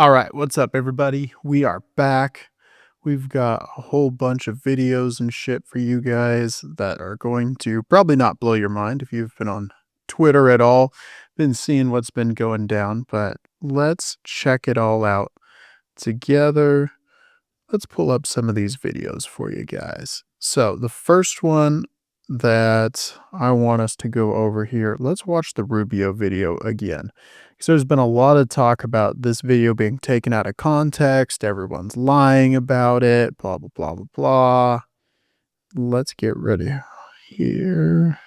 All right, what's up, everybody? We are back. We've got a whole bunch of videos and shit for you guys that are going to probably not blow your mind if you've been on Twitter at all, been seeing what's been going down, but let's check it all out together. Let's pull up some of these videos for you guys. So, the first one that I want us to go over here, let's watch the Rubio video again. So there's been a lot of talk about this video being taken out of context. Everyone's lying about it, blah, blah, blah, blah, blah. Let's get ready here.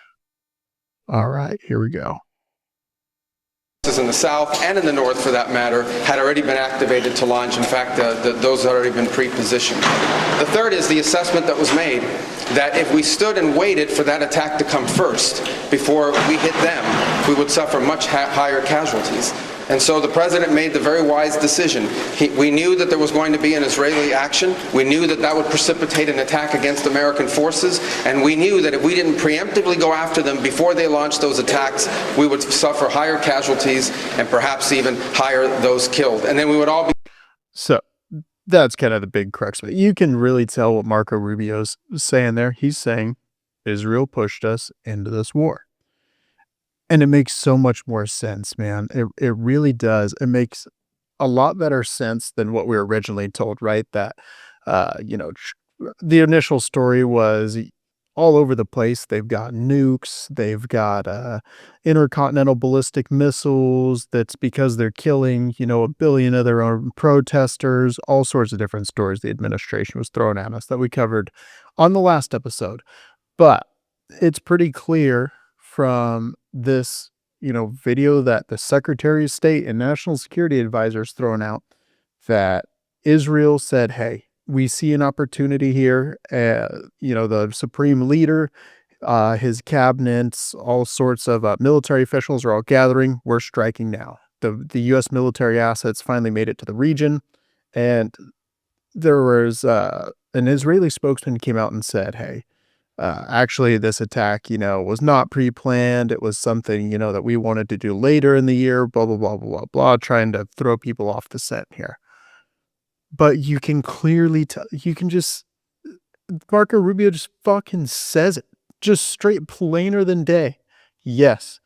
All right, here we go. In the South and in the North, for that matter, had already been activated to launch. In fact, those had already been pre-positioned. The third is the assessment that was made that if we stood and waited for that attack to come first before we hit them, we would suffer much higher casualties. And so the president made the very wise decision. We knew that there was going to be an Israeli action. We knew that that would precipitate an attack against American forces. And we knew that if we didn't preemptively go after them before they launched those attacks, we would suffer higher casualties and perhaps even higher those killed. And then we would all be... So that's kind of the big crux of it. You can really tell what Marco Rubio's saying there. He's saying Israel pushed us into this war. And it makes so much more sense, man. It really does. It makes a lot better sense than what we were originally told, right? That, the initial story was all over the place. They've got nukes. They've got intercontinental ballistic missiles. That's because they're killing, a billion of their own protesters. All sorts of different stories the administration was throwing at us that we covered on the last episode. But it's pretty clear from this, video that the Secretary of State and National Security Advisor is throwing out that Israel said, hey, we see an opportunity here. The Supreme Leader, his cabinets, all sorts of military officials are all gathering. We're striking now. The U.S. military assets finally made it to the region. And there was an Israeli spokesman came out and said, hey, actually, this attack, was not pre-planned. It was something, that we wanted to do later in the year, blah, blah, blah, blah, blah, blah, trying to throw people off the scent here. But you can clearly tell, Marco Rubio just fucking says it, just straight plainer than day. Yes,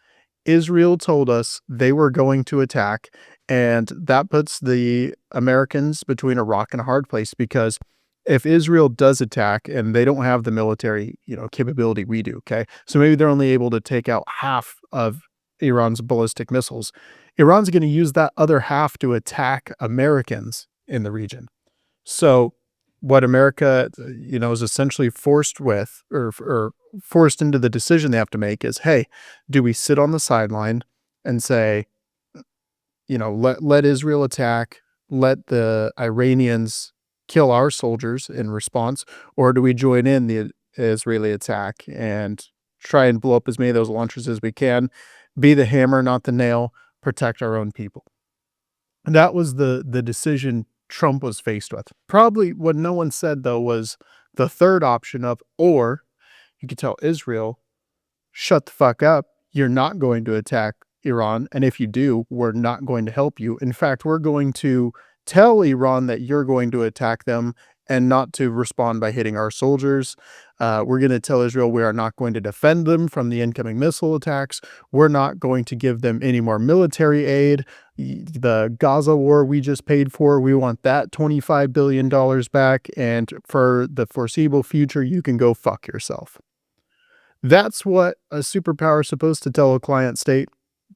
Israel told us they were going to attack, and that puts the Americans between a rock and a hard place, because if Israel does attack and they don't have the military, capability we do, okay? So maybe they're only able to take out half of Iran's ballistic missiles. Iran's going to use that other half to attack Americans in the region. So what America, is essentially forced with, or forced into the decision they have to make is, hey, do we sit on the sideline and say, let Israel attack, let the Iranians kill our soldiers in response, or do we join in the Israeli attack and try and blow up as many of those launchers as we can, be the hammer, not the nail, protect our own people? And that was the decision Trump was faced with. Probably what no one said, though, was the third option of, or you could tell Israel, shut the fuck up, you're not going to attack Iran, and if you do, we're not going to help you. In fact, we're going to tell Iran that you're going to attack them and not to respond by hitting our soldiers. We're going to tell Israel we are not going to defend them from the incoming missile attacks. We're not going to give them any more military aid. The Gaza war we just paid for, we want that $25 billion back. And for the foreseeable future, you can go fuck yourself. That's what a superpower is supposed to tell a client state.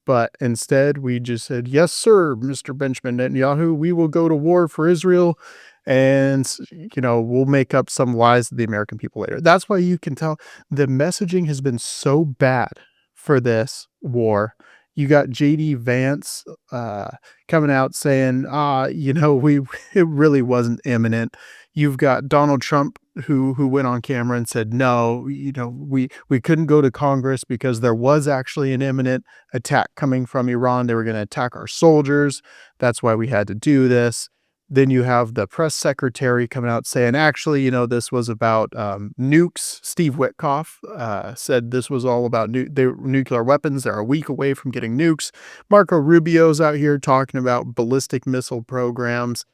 But instead, we just said, yes, sir, Mr. Benjamin Netanyahu, we will go to war for Israel, and, we'll make up some lies to the American people later. That's why you can tell the messaging has been so bad for this war. You got J.D. Vance coming out saying, it really wasn't imminent. You've got Donald Trump who went on camera and said, no, we couldn't go to Congress because there was actually an imminent attack coming from Iran. They were going to attack our soldiers. That's why we had to do this. Then you have the press secretary coming out saying, actually, this was about nukes. Steve Witkoff said this was all about nuclear weapons. They're a week away from getting nukes. Marco Rubio's out here talking about ballistic missile programs.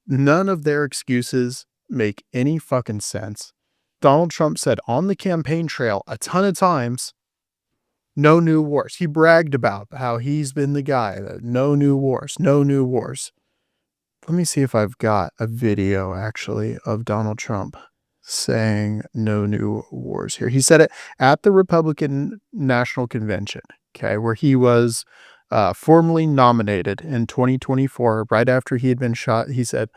None of their excuses make any fucking sense. Donald Trump said on the campaign trail a ton of times, no new wars. He bragged about how he's been the guy that no new wars, no new wars. Let me see if I've got a video actually of Donald Trump saying no new wars here. He said it at the Republican National Convention, okay, where he was formally nominated in 2024, right after he had been shot. He said,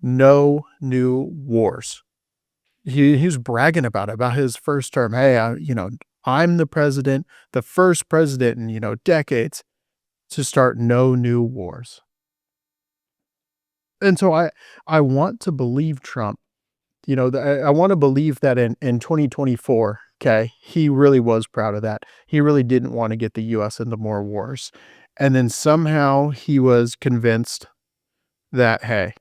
no new wars. He was bragging about his first term. Hey, I'm the president, the first president in, decades to start no new wars. And so I want to believe Trump, I want to believe that in 2024, okay, he really was proud of that. He really didn't want to get the US into more wars. And then somehow he was convinced that, hey,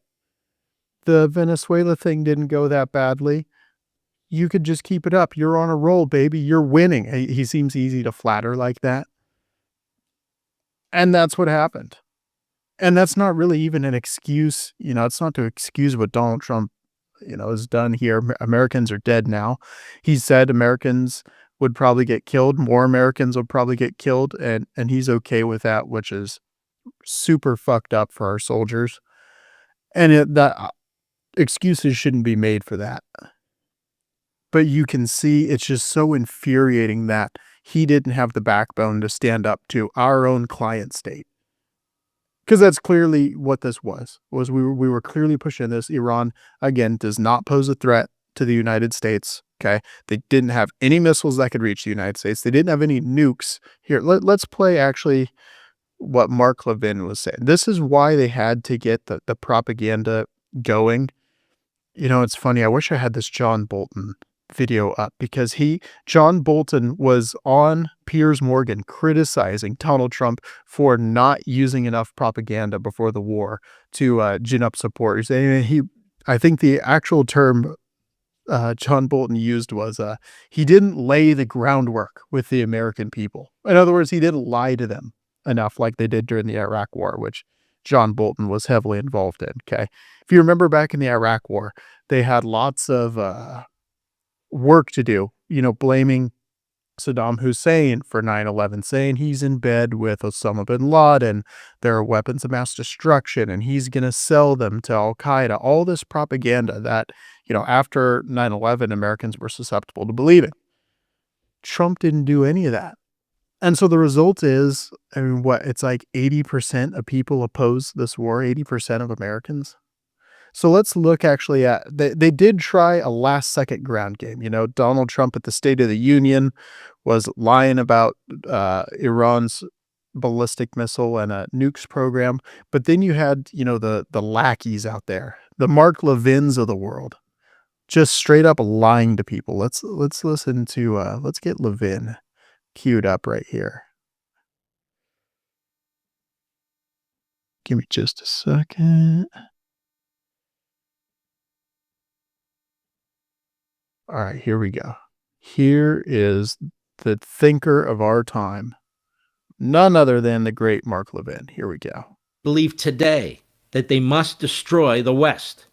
the Venezuela thing didn't go that badly. You could just keep it up. You're on a roll, baby. You're winning. He seems easy to flatter like that. And that's what happened. And that's not really even an excuse. It's not to excuse what Donald Trump, has done here. Americans are dead now. He said Americans would probably get killed. More Americans would probably get killed. And he's okay with that, which is super fucked up for our soldiers. And that excuses shouldn't be made for that. But you can see it's just so infuriating that he didn't have the backbone to stand up to our own client state. Because that's clearly what this was we were clearly pushing this. Iran, again, does not pose a threat to the United States, okay? They didn't have any missiles that could reach the United States. They didn't have any nukes. Here, let's play actually what Mark Levin was saying. This is why they had to get the propaganda going. It's funny. I wish I had this John Bolton video up because John Bolton was on Piers Morgan criticizing Donald Trump for not using enough propaganda before the war to gin up support. He's saying I think the actual term John Bolton used was he didn't lay the groundwork with the American people. In other words, he didn't lie to them enough like they did during the Iraq War, which John Bolton was heavily involved in. Okay, if you remember back in the Iraq War, they had lots of work to do, blaming Saddam Hussein for 9/11, saying he's in bed with Osama bin Laden, there are weapons of mass destruction, and he's going to sell them to Al-Qaeda. All this propaganda that, after 9/11, Americans were susceptible to believing. Trump didn't do any of that. And so the result is, it's like 80% of people oppose this war, 80% of Americans. So let's look actually at, they did try a last second ground game. Donald Trump at the State of the Union was lying about Iran's ballistic missile and a nukes program. But then you had, the lackeys out there, the Mark Levins of the world, just straight up lying to people. Let's listen to, let's get Levin queued up right here. Give me just a second. All right, here we go. Here is the thinker of our time, none other than the great Mark Levin. Here we go. Believe today that they must destroy the West.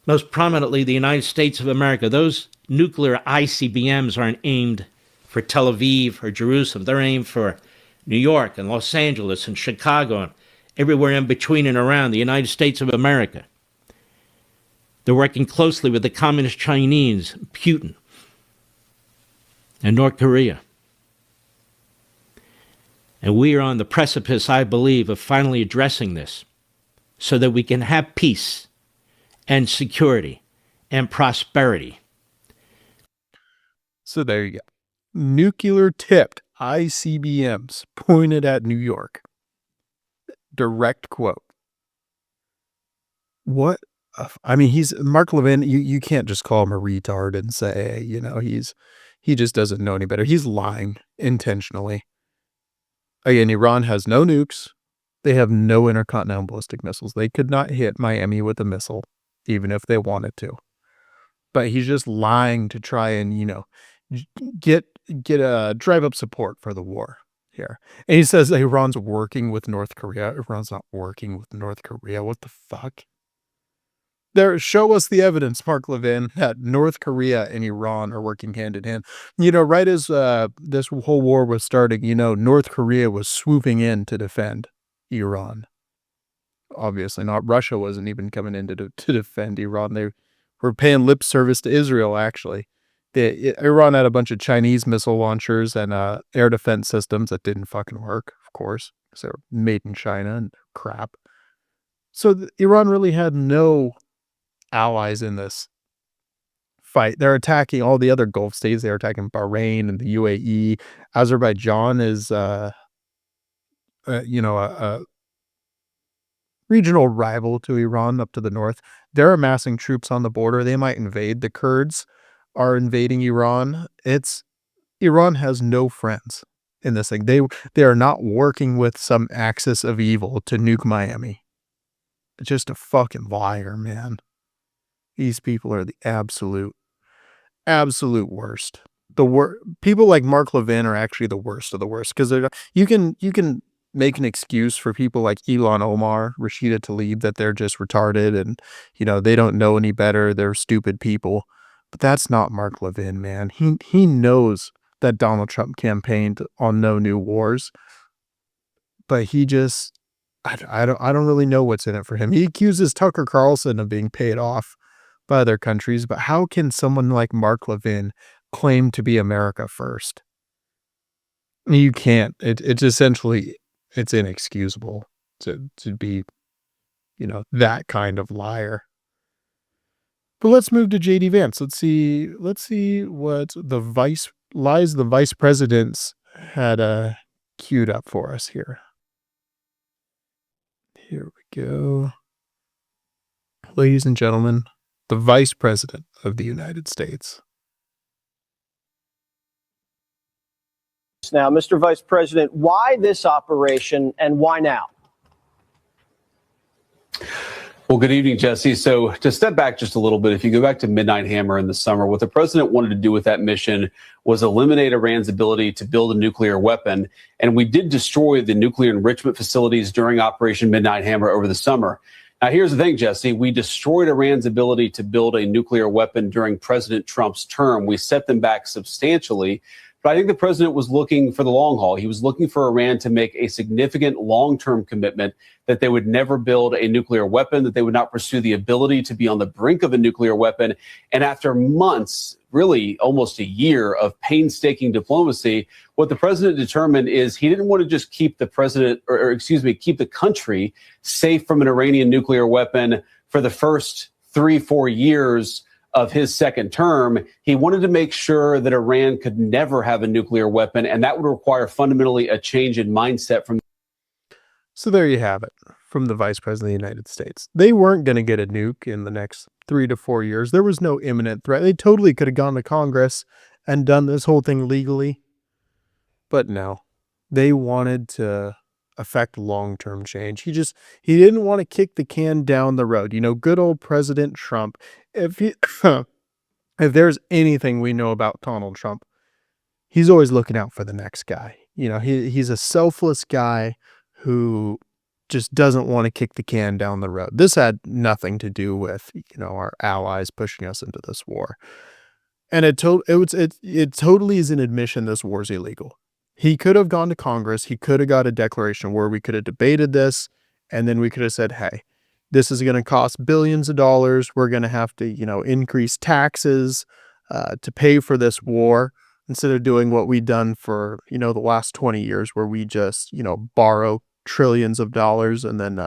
Most prominently, the United States of America. Those nuclear ICBMs aren't aimed for Tel Aviv or Jerusalem. They're aimed for New York and Los Angeles and Chicago and everywhere in between and around the United States of America. They're working closely with the Communist Chinese, Putin, and North Korea. And we are on the precipice, I believe, of finally addressing this so that we can have peace and security and prosperity. So there you go. Nuclear tipped ICBMs pointed at New York. Direct quote. What? He's Mark Levin. You can't just call him a retard and say, he just doesn't know any better. He's lying intentionally. Again, Iran has no nukes. They have no intercontinental ballistic missiles. They could not hit Miami with a missile, even if they wanted to. But he's just lying to try and, get drive up support for the war here. And he says Iran's working with North Korea. Iran's not working with North Korea. What the fuck? Show us the evidence, Mark Levin, that North Korea and Iran are working hand in hand. Right as this whole war was starting, North Korea was swooping in to defend Iran. Obviously not. Russia wasn't even coming in to defend Iran. They were paying lip service to Israel, actually. Iran had a bunch of Chinese missile launchers and air defense systems that didn't fucking work, of course, because they were made in China and crap. So Iran really had no allies in this fight. They're attacking all the other Gulf states. They're attacking Bahrain and the UAE. Azerbaijan is, a regional rival to Iran up to the north. They're amassing troops on the border. They might invade. The Kurds are invading Iran. Iran has no friends in this thing. They are not working with some axis of evil to nuke Miami. It's just a fucking liar, man. These people are the absolute worst. People like Mark Levin are actually the worst of the worst, because you can make an excuse for people like Ilhan Omar, Rashida Tlaib, that they're just retarded and they don't know any better. They're stupid people, but that's not Mark Levin, man. He knows that Donald Trump campaigned on no new wars, but he just I don't really know what's in it for him. He accuses Tucker Carlson of being paid off by other countries, but how can someone like Mark Levin claim to be America first? You can't. It's essentially, it's inexcusable to be, that kind of liar. But let's move to JD Vance. Let's see what the vice presidents had queued up for us here. Here we go. Ladies and gentlemen, the Vice President of the United States. Now, Mr. Vice President, why this operation and why now? Well, good evening, Jesse. So to step back just a little bit, if you go back to Midnight Hammer in the summer, what the president wanted to do with that mission was eliminate Iran's ability to build a nuclear weapon. And we did destroy the nuclear enrichment facilities during Operation Midnight Hammer over the summer. Now, here's the thing, Jesse. We destroyed Iran's ability to build a nuclear weapon during President Trump's term. We set them back substantially. But I think the president was looking for the long haul. He was looking for Iran to make a significant long-term commitment that they would never build a nuclear weapon, that they would not pursue the ability to be on the brink of a nuclear weapon. And after months, really almost a year of painstaking diplomacy, what the president determined is he didn't want to just keep the keep the country safe from an Iranian nuclear weapon for the first 3-4 years of his second term. He wanted to make sure that Iran could never have a nuclear weapon, and that would require fundamentally a change in mindset from. So there you have it, from the Vice President of the United States. They weren't going to get a nuke in the next 3 to 4 years. There was no imminent threat. They totally could have gone to Congress and done this whole thing legally. But no, they wanted to affect long-term change. He didn't want to kick the can down the road. Good old President Trump. If there's anything we know about Donald Trump, he's always looking out for the next guy. He's a selfless guy who just doesn't want to kick the can down the road. This had nothing to do with, our allies pushing us into this war. And it totally is an admission this war's illegal. He could have gone to Congress. He could have got a declaration where we could have debated this, and then we could have said, hey, this is going to cost billions of dollars. We're going to have to, increase taxes to pay for this war, instead of doing what we've done for, the last 20 years, where we just, borrow trillions of dollars and then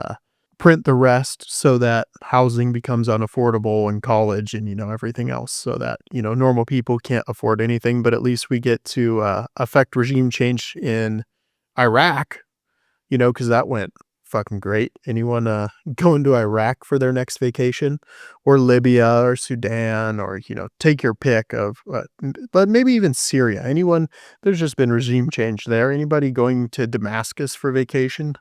print the rest so that housing becomes unaffordable and college and, everything else, so that, normal people can't afford anything. But at least we get to affect regime change in Iraq, because that went fucking great. Anyone going to Iraq for their next vacation, or Libya or Sudan, or take your pick of but maybe even Syria? Anyone? There's just been regime change there. Anybody going to Damascus for vacation?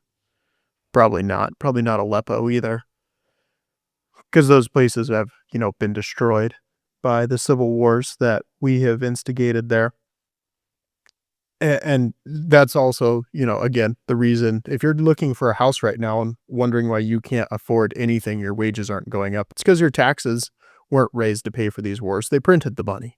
Probably not. Probably not Aleppo either. Because those places have, been destroyed by the civil wars that we have instigated there. And that's also, again, the reason if you're looking for a house right now and wondering why you can't afford anything, your wages aren't going up, it's because your taxes weren't raised to pay for these wars. They printed the money.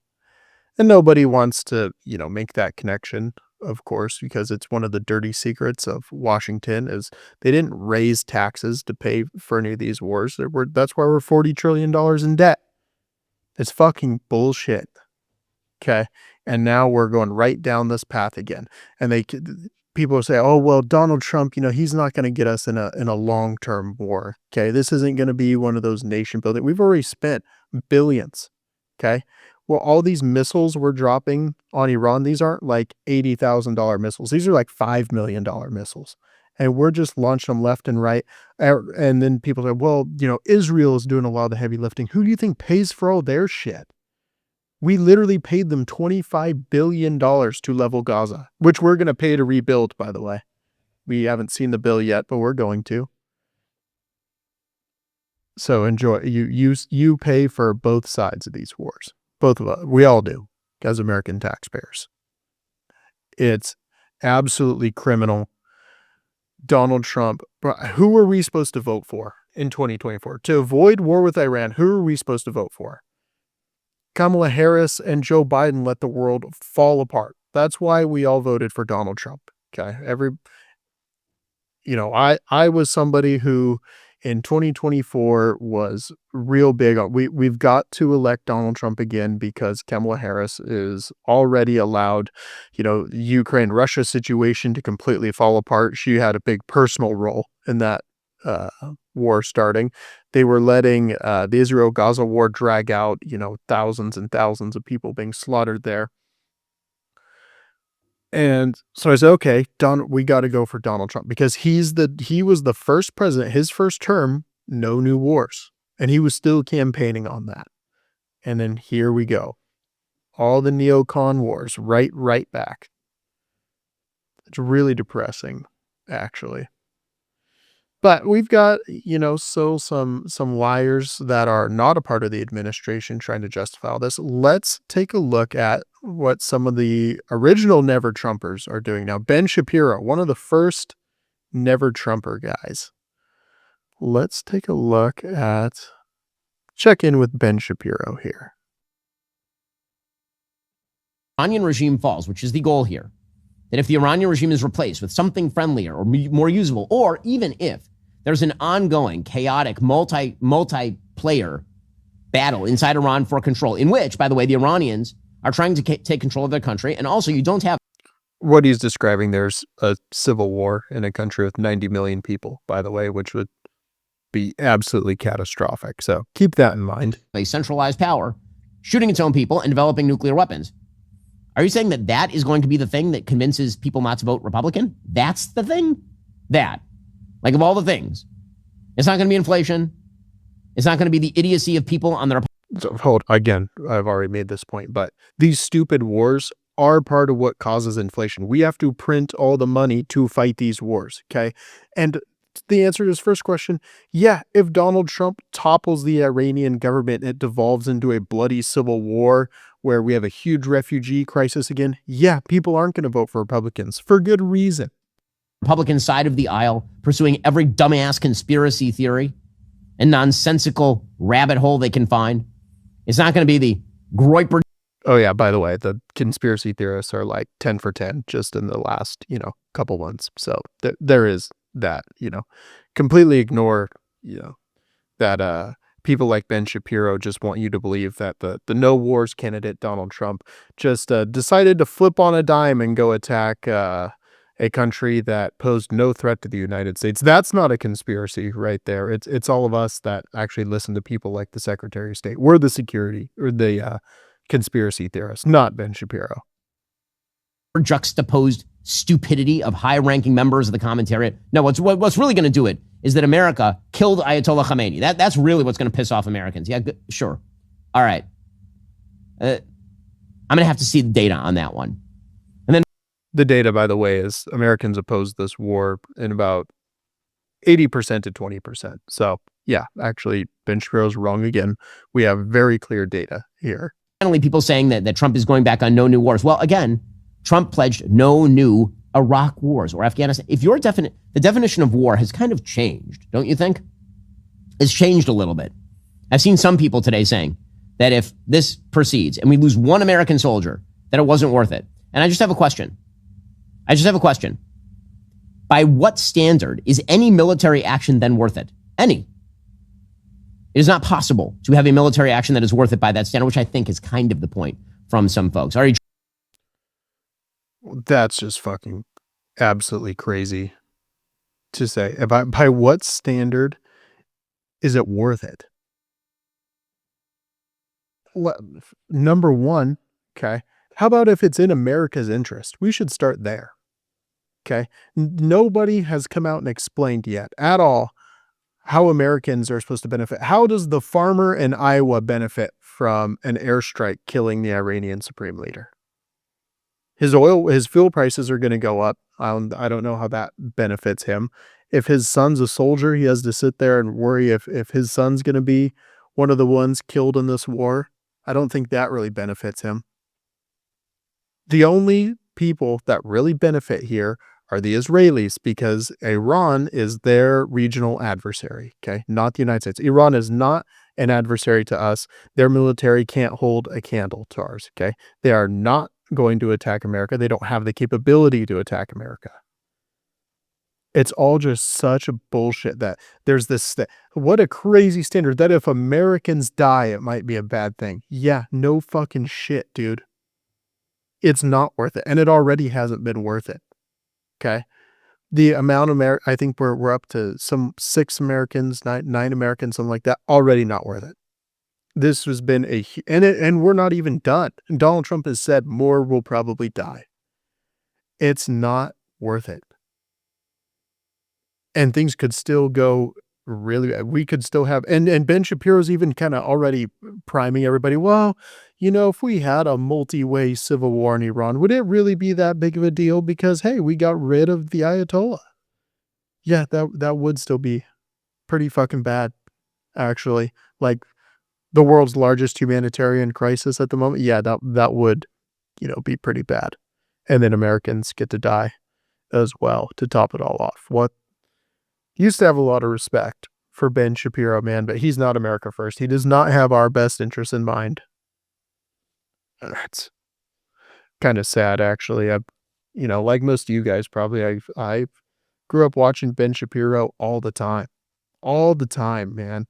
And nobody wants to, make that connection, of course, because it's one of the dirty secrets of Washington is they didn't raise taxes to pay for any of these wars. That's why we're $40 trillion in debt. It's fucking bullshit. Okay. And now we're going right down this path again. And people say, oh, well, Donald Trump, he's not going to get us in a long-term war. Okay. This isn't going to be one of those nation building. We've already spent billions. Okay. Well, all these missiles we're dropping on Iran, these aren't like $80,000 missiles. These are like $5 million missiles. And we're just launching them left and right. And then people say, well, Israel is doing a lot of the heavy lifting. Who do you think pays for all their shit? We literally paid them $25 billion to level Gaza, which we're going to pay to rebuild, by the way. We haven't seen the bill yet, but we're going to. So enjoy. You pay for both sides of these wars. Both of us. We all do, as American taxpayers. It's absolutely criminal. Donald Trump, who are we supposed to vote for in 2024? To avoid war with Iran, who are we supposed to vote for? Kamala Harris and Joe Biden let the world fall apart. That's why we all voted for Donald Trump. Okay. I was somebody who in 2024 was real big on, we've got to elect Donald Trump again because Kamala Harris is already allowed, Ukraine-Russia situation to completely fall apart. She had a big personal role in that war starting. They were letting the Israel-Gaza war drag out, thousands and thousands of people being slaughtered there. And so I said, okay, we got to go for Donald Trump because he was the first president, his first term, no new wars. And he was still campaigning on that. And then here we go. All the neocon wars, right back. It's really depressing, actually. But we've got, still some liars that are not a part of the administration trying to justify all this. Let's take a look at what some of the original Never Trumpers are doing now. Ben Shapiro, one of the first Never Trumper guys. Let's take a look at, check in with Ben Shapiro here. Iranian regime falls, which is the goal here. That if the Iranian regime is replaced with something friendlier or more usable, or even if there's an ongoing, chaotic, multiplayer battle inside Iran for control, in which, by the way, the Iranians are trying to take control of their country, and also you don't have... What he's describing, there's a civil war in a country with 90 million people, by the way, which would be absolutely catastrophic. So keep that in mind. A centralized power shooting its own people and developing nuclear weapons. Are you saying that is going to be the thing that convinces people not to vote Republican? That's the thing? Like of all the things. It's not going to be inflation. It's not going to be the idiocy of people on their... So again, I've already made this point, but these stupid wars are part of what causes inflation. We have to print all the money to fight these wars, okay? And the answer to his first question, yeah, if Donald Trump topples the Iranian government, it devolves into a bloody civil war where we have a huge refugee crisis again. Yeah, people aren't going to vote for Republicans for good reason. Republican side of the aisle pursuing every dumbass conspiracy theory and nonsensical rabbit hole they can find. It's not going to be the Groyper. Oh yeah, by the way, the conspiracy theorists are like 10 for 10 just in the last, couple months. So there is that, completely ignore, that people like Ben Shapiro just want you to believe that the no wars candidate Donald Trump just decided to flip on a dime and go attack a country that posed no threat to the United States. That's not a conspiracy right there. It's all of us that actually listen to people like the Secretary of State. We're the security or the conspiracy theorists, not Ben Shapiro. Juxtaposed stupidity of high-ranking members of the commentariat. No, what's really going to do it is that America killed Ayatollah Khamenei. That's really what's going to piss off Americans. Yeah, good, sure. All right. I'm going to have to see the data on that one. And then the data, by the way, is Americans opposed this war in about 80% to 20%. So yeah, actually, Ben Shapiro's wrong again. We have very clear data here. Finally, people saying that Trump is going back on no new wars. Well, again, Trump pledged no new Iraq wars or Afghanistan. If the definition of war has kind of changed, don't you think? It's changed a little bit. I've seen some people today saying that if this proceeds and we lose one American soldier, that it wasn't worth it. And I just have a question. By what standard is any military action then worth it? Any. It is not possible to have a military action that is worth it by that standard, which I think is kind of the point from some folks. Are you? That's just fucking absolutely crazy to say. By what standard is it worth it? Number one, okay, how about if it's in America's interest? We should start there. Okay. Nobody has come out and explained yet at all how Americans are supposed to benefit. How does the farmer in Iowa benefit from an airstrike killing the Iranian supreme leader? His fuel prices are going to go up. I don't know how that benefits him. If his son's a soldier, he has to sit there and worry if his son's going to be one of the ones killed in this war. I don't think that really benefits him. The only people that really benefit here are the Israelis, because Iran is their regional adversary, okay? Not the United States. Iran is not an adversary to us. Their military can't hold a candle to ours, okay? They are not going to attack America. They don't have the capability to attack America. It's all just such a bullshit that there's this, what a crazy standard that if Americans die, it might be a bad thing. Yeah, no fucking shit, dude. It's not worth it. And it already hasn't been worth it. Okay. The amount of, I think we're up to some 6 Americans, nine Americans, something like that. Already not worth it. This has been and we're not even done. And Donald Trump has said more will probably die. It's not worth it. And things could still go really, we could still have, and Ben Shapiro's even kind of already priming everybody. Well, you know, if we had a multi-way civil war in Iran, would it really be that big of a deal? Because, hey, we got rid of the Ayatollah. Yeah, that would still be pretty fucking bad, actually. Like the world's largest humanitarian crisis at the moment. Yeah, that would, be pretty bad. And then Americans get to die as well to top it all off. Used to have a lot of respect for Ben Shapiro, man, but he's not America first. He does not have our best interests in mind. That's kind of sad, actually. Like most of you guys probably, I grew up watching Ben Shapiro all the time, man.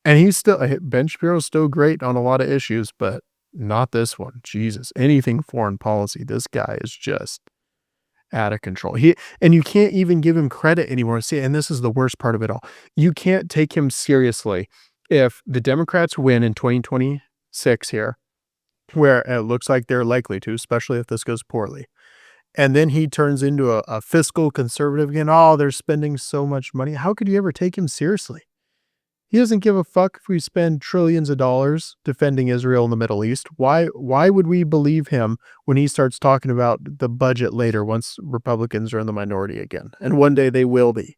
And Ben Shapiro's still great on a lot of issues, but not this one. Jesus, anything foreign policy, this guy is just out of control. And you can't even give him credit anymore. See, and this is the worst part of it all. You can't take him seriously if the Democrats win in 2026 here, where it looks like they're likely to, especially if this goes poorly. And then he turns into a fiscal conservative again. Oh, they're spending so much money. How could you ever take him seriously? He doesn't give a fuck if we spend trillions of dollars defending Israel in the Middle East. Why would we believe him when he starts talking about the budget later once Republicans are in the minority again? And one day they will be.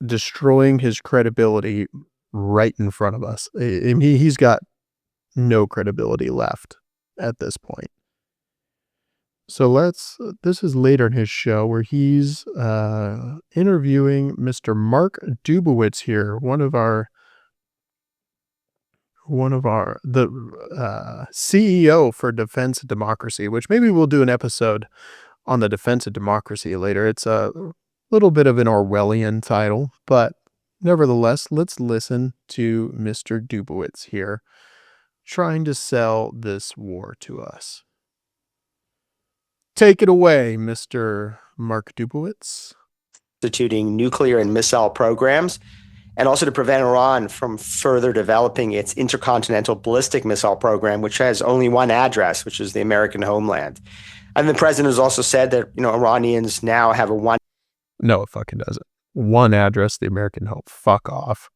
Destroying his credibility right in front of us. He's got no credibility left at this point. So this is later in his show where he's interviewing Mr. Mark Dubowitz here, the CEO for Defense of Democracy, which maybe we'll do an episode on the Defense of Democracy later. It's a little bit of an Orwellian title, but nevertheless, let's listen to Mr. Dubowitz here trying to sell this war to us. Take it away, Mr. Mark Dubowitz. Instituting nuclear and missile programs, and also to prevent Iran from further developing its intercontinental ballistic missile program, which has only one address, which is the American homeland. And the president has also said that, Iranians now have a one. No, it fucking doesn't. One address, the American home. Fuck off.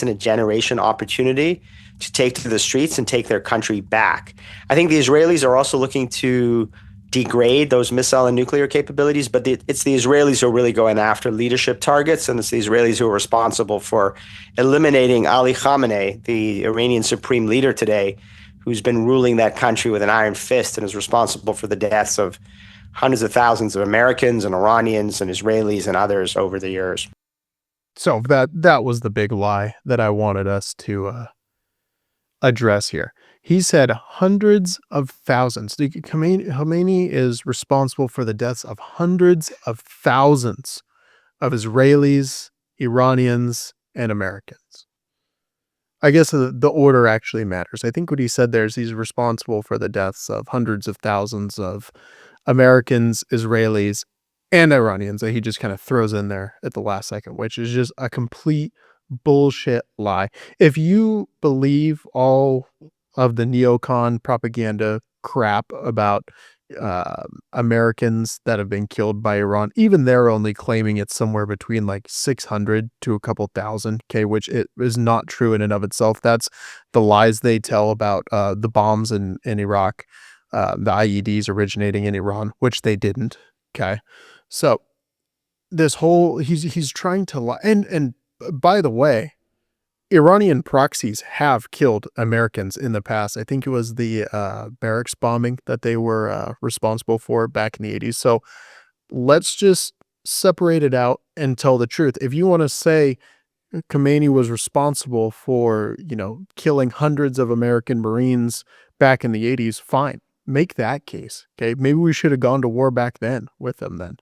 In a generation opportunity to take to the streets and take their country back. I think the Israelis are also looking to degrade those missile and nuclear capabilities, but it's the Israelis who are really going after leadership targets, and it's the Israelis who are responsible for eliminating Ali Khamenei, the Iranian supreme leader today, who's been ruling that country with an iron fist and is responsible for the deaths of hundreds of thousands of Americans and Iranians and Israelis and others over the years. So that was the big lie that I wanted us to address here. He said hundreds of thousands. Khomeini is responsible for the deaths of hundreds of thousands of Israelis, Iranians, and Americans. I guess the order actually matters. I think what he said there is he's responsible for the deaths of hundreds of thousands of Americans, Israelis, and Iranians that he just kind of throws in there at the last second, which is just a complete bullshit lie. If you believe all of the neocon propaganda crap about Americans that have been killed by Iran, even they're only claiming it's somewhere between like 600 to a couple thousand, okay, which it is not true in and of itself. That's the lies they tell about the bombs in Iraq, the IEDs originating in Iran, which they didn't, okay? So this whole, he's trying to lie. And by the way, Iranian proxies have killed Americans in the past. I think it was the barracks bombing that they were responsible for back in the 80s. So let's just separate it out and tell the truth. If you want to say Khomeini was responsible for, killing hundreds of American Marines back in the 80s, fine. Make that case, okay? Maybe we should have gone to war back then with them then.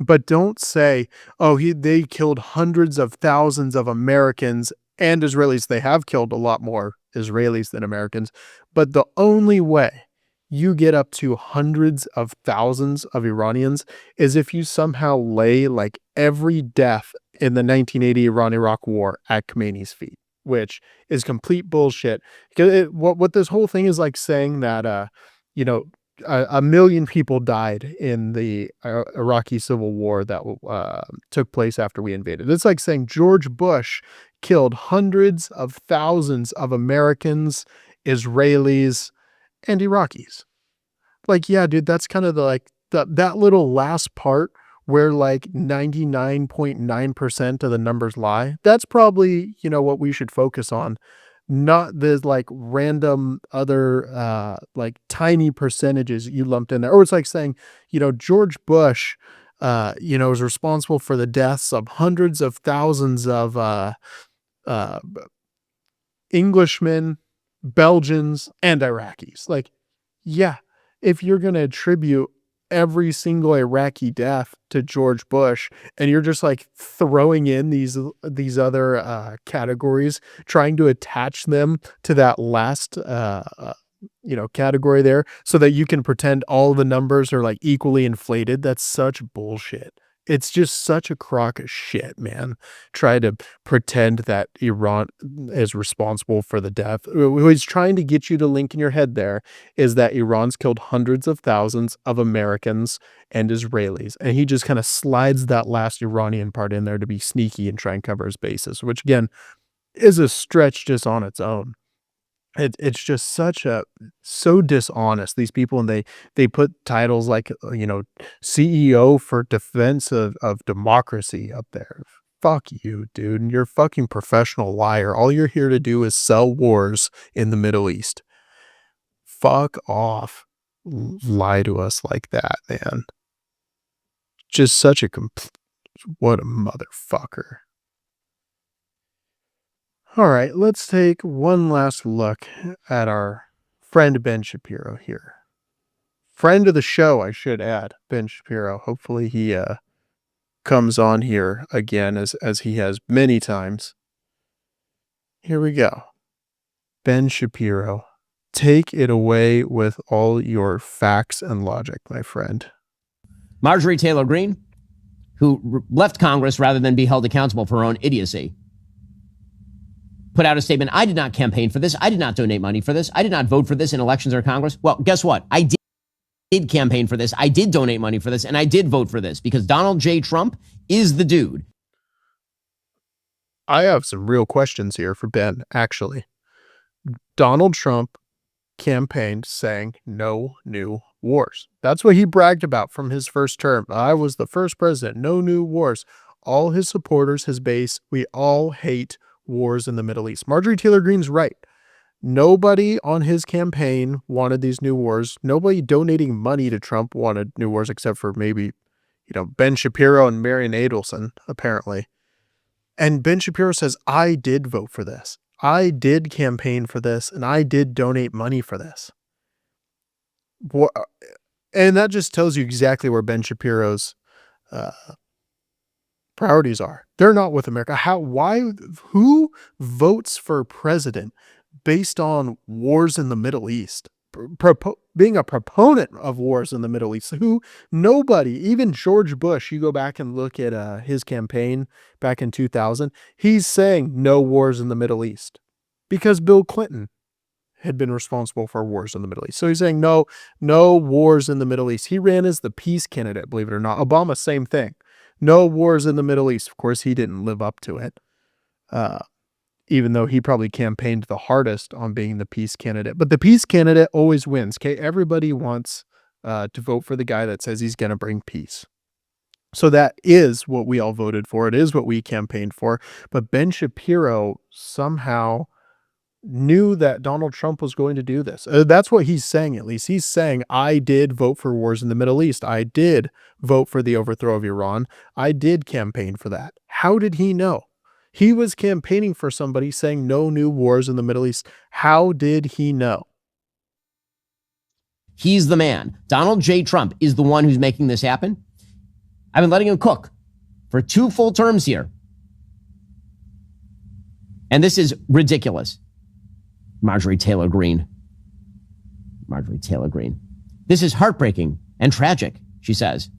But don't say, they killed hundreds of thousands of Americans and Israelis. They have killed a lot more Israelis than Americans. But the only way you get up to hundreds of thousands of Iranians is if you somehow lay like every death in the 1980 Iran-Iraq war at Khomeini's feet, which is complete bullshit. Because what this whole thing is like saying that, a million people died in the Iraqi civil war that took place after we invaded. It's like saying George Bush killed hundreds of thousands of Americans, Israelis, and Iraqis. Like, yeah, dude, that's kind of that little last part where like 99.9% of the numbers lie. That's probably, what we should focus on. Not the like random other like tiny percentages you lumped in there. Or it's like saying, George Bush, is responsible for the deaths of hundreds of thousands of Englishmen, Belgians, and Iraqis. Like, yeah, if you're going to attribute every single Iraqi death to George Bush, and you're just like throwing in these other categories, trying to attach them to that last category there so that you can pretend all the numbers are like equally inflated. That's such bullshit. It's just such a crock of shit, man. Try to pretend that Iran is responsible for the death. What he's trying to get you to link in your head there is that Iran's killed hundreds of thousands of Americans and Israelis. And he just kind of slides that last Iranian part in there to be sneaky and try and cover his bases, which again is a stretch just on its own. It's just so dishonest, these people, and they put titles like, CEO for defense of democracy up there. Fuck you, dude. You're a fucking professional liar. All you're here to do is sell wars in the Middle East. Fuck off. Lie to us like that, man. Just such a what a motherfucker. All right, let's take one last look at our friend Ben Shapiro here. Friend of the show, I should add, Ben Shapiro. Hopefully he comes on here again as he has many times. Here we go. Ben Shapiro, take it away with all your facts and logic, my friend. Marjorie Taylor Greene, who left Congress rather than be held accountable for her own idiocy, put out a statement. I did not campaign for this. I did not donate money for this. I did not vote for this in elections or Congress. Well, guess what? I did campaign for this. I did donate money for this. And I did vote for this because Donald J. Trump is the dude. I have some real questions here for Ben, actually. Donald Trump campaigned saying no new wars. That's what he bragged about from his first term. I was the first president, no new wars. All his supporters, his base, we all hate wars in the Middle East. Marjorie Taylor Greene's right. Nobody on his campaign wanted these new wars. Nobody donating money to Trump wanted new wars, except for maybe, Ben Shapiro and Marian Adelson, apparently. And Ben Shapiro says, I did vote for this. I did campaign for this, and I did donate money for this. And that just tells you exactly where Ben Shapiro's priorities are. They're not with America. Who votes for president based on wars in the Middle East? Being a proponent of wars in the Middle East. Nobody, even George Bush, you go back and look at his campaign back in 2000, he's saying no wars in the Middle East because Bill Clinton had been responsible for wars in the Middle East. So he's saying no wars in the Middle East. He ran as the peace candidate, believe it or not. Obama, same thing. No wars in the Middle East. Of course, he didn't live up to it. Even though he probably campaigned the hardest on being the peace candidate. But the peace candidate always wins, okay? Everybody wants to vote for the guy that says he's going to bring peace. So that is what we all voted for. It is what we campaigned for. But Ben Shapiro somehow knew that Donald Trump was going to do this. That's what he's saying, at least. He's saying, I did vote for wars in the Middle East. I did vote for the overthrow of Iran. I did campaign for that. How did he know? He was campaigning for somebody saying no new wars in the Middle East. How did he know? He's the man. Donald J. Trump is the one who's making this happen. I've been letting him cook for 2 full terms here. And this is ridiculous. Marjorie Taylor Greene. This is heartbreaking and tragic, she says.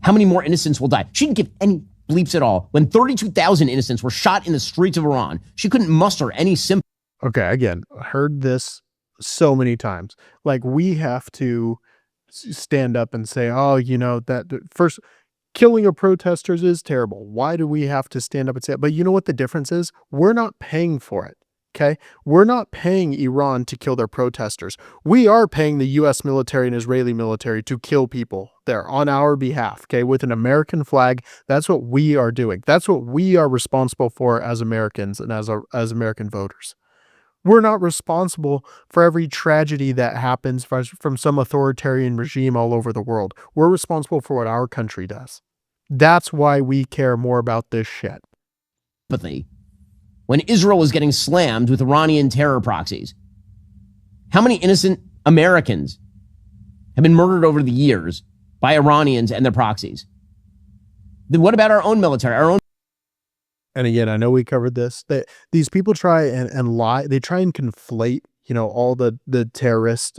How many more innocents will die? She didn't give any bleeps at all. When 32,000 innocents were shot in the streets of Iran, she couldn't muster any sympathy. Okay, again, heard this so many times. Like, we have to stand up and say, that first, killing of protesters is terrible. Why do we have to stand up and say it? But you know what the difference is? We're not paying for it. Okay, we're not paying Iran to kill their protesters. We are paying the U.S. military and Israeli military to kill people there on our behalf. Okay, with an American flag. That's what we are doing. That's what we are responsible for as Americans and as American voters. We're not responsible for every tragedy that happens from some authoritarian regime all over the world. We're responsible for what our country does. That's why we care more about this shit. When Israel was getting slammed with Iranian terror proxies. How many innocent Americans have been murdered over the years by Iranians and their proxies? Then what about our own military, And again, I know we covered this. These people try and lie. They try and conflate, all the terrorist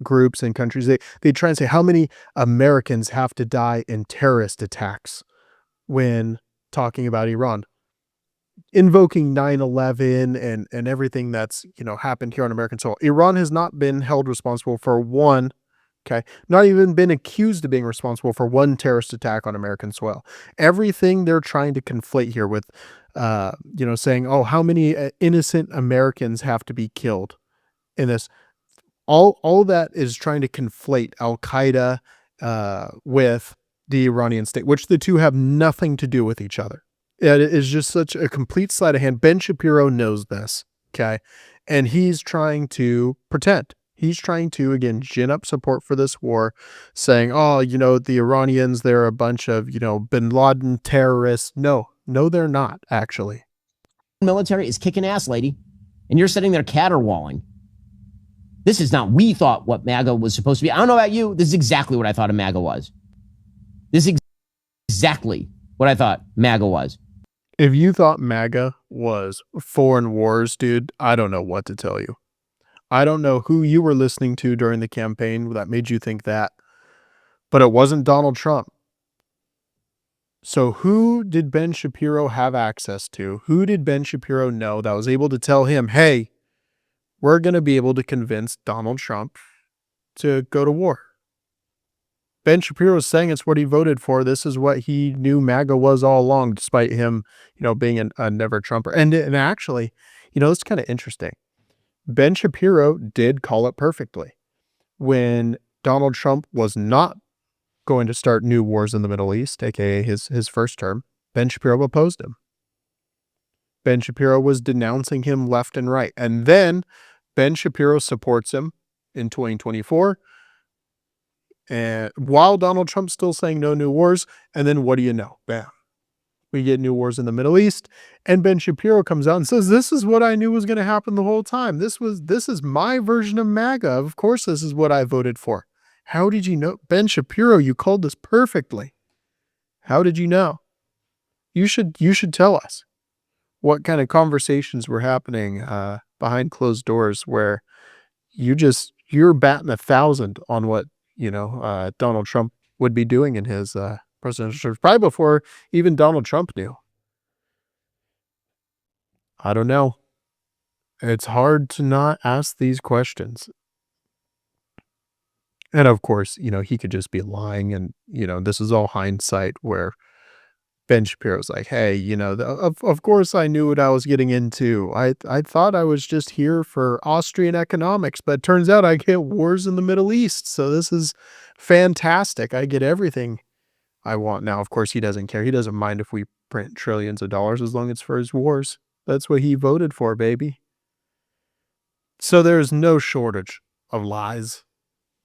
groups and countries. They try and say how many Americans have to die in terrorist attacks when talking about Iran. Invoking 9/11 and everything that's, happened here on American soil. Iran has not been held responsible for one, not even been accused of being responsible for one terrorist attack on American soil. Everything they're trying to conflate here with, saying, how many innocent Americans have to be killed in this. All that is trying to conflate Al-Qaeda with the Iranian state, which the two have nothing to do with each other. It is just such a complete sleight of hand. Ben Shapiro knows this, and he's trying to pretend. He's trying to, again, gin up support for this war, saying, the Iranians, they're a bunch of, bin Laden terrorists. No, they're not, actually. military is kicking ass, lady, and you're sitting there caterwauling. This is not, we thought what MAGA was supposed to be. I don't know about you. This is exactly what I thought a MAGA was. This is exactly what I thought MAGA was. If you thought MAGA was foreign wars, dude, I don't know what to tell you. I don't know who you were listening to during the campaign that made you think that, but it wasn't Donald Trump. So who did Ben Shapiro have access to? Who did Ben Shapiro know that was able to tell him, hey, we're going to be able to convince Donald Trump to go to war? Ben Shapiro is saying it's what he voted for. This is what he knew MAGA was all along, despite him, being a never Trumper. And actually, it's kind of interesting. Ben Shapiro did call it perfectly. When Donald Trump was not going to start new wars in the Middle East, aka his first term, Ben Shapiro opposed him. Ben Shapiro was denouncing him left and right. And then Ben Shapiro supports him in 2024. And while Donald Trump's still saying no new wars, and then what do you know? Bam. We get new wars in the Middle East, and Ben Shapiro comes out and says, "This is what I knew was going to happen the whole time. This is my version of MAGA. Of course, this is what I voted for." How did you know? Ben Shapiro, you called this perfectly. How did you know? You should tell us what kind of conversations were happening behind closed doors where you're batting 1,000 on what Donald Trump would be doing in his presidential search, probably before even Donald Trump knew. I don't know. It's hard to not ask these questions. And of course, he could just be lying, and this is all hindsight where Ben Shapiro's like, "Hey, of course I knew what I was getting into. I thought I was just here for Austrian economics, but it turns out I get wars in the Middle East. So this is fantastic. I get everything I want." Now, of course, he doesn't care. He doesn't mind if we print trillions of dollars as long as it's for his wars. That's what he voted for, baby. So there's no shortage of lies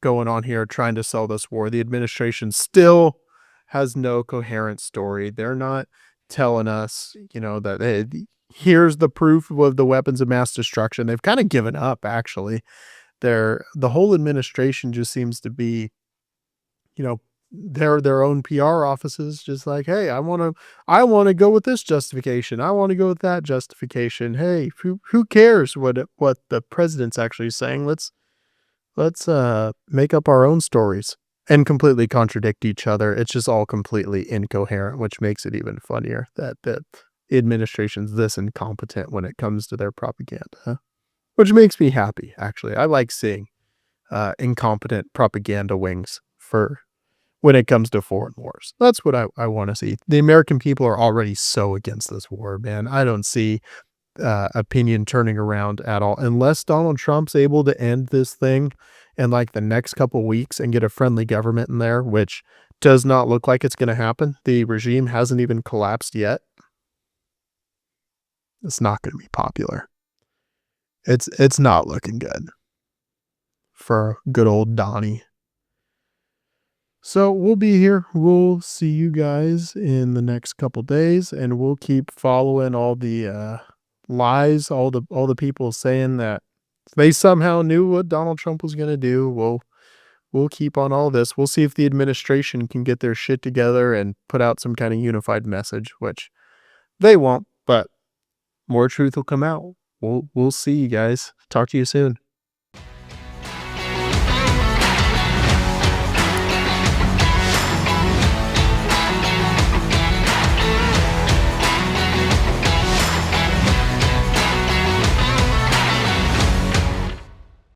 going on here trying to sell this war. The administration still has no coherent story. They're not telling us, that hey, here's the proof of the weapons of mass destruction. They've kind of given up, actually. The whole administration just seems to be, their own PR offices, just like, "Hey, I want to go with this justification. I want to go with that justification. Hey, who cares what the president's actually saying? Let's make up our own stories and completely contradict each other." It's just all completely incoherent, which makes it even funnier that the administration's this incompetent when it comes to their propaganda, which makes me happy, actually. I like seeing incompetent propaganda wings for when it comes to foreign wars. That's what I want to see. The American people are already so against this war, man. I don't see opinion turning around at all unless Donald Trump's able to end this thing in like the next couple weeks and get a friendly government in there, which does not look like it's going to happen. The regime hasn't even collapsed yet. It's not going to be popular. It's not looking good for good old Donnie. So we'll be here. We'll see you guys in the next couple days, and we'll keep following all the lies, all the people saying that they somehow knew what Donald Trump was going to do. We'll keep on all this. We'll see if the administration can get their shit together and put out some kind of unified message, which they won't, but more truth will come out. We'll see you guys. Talk to you soon.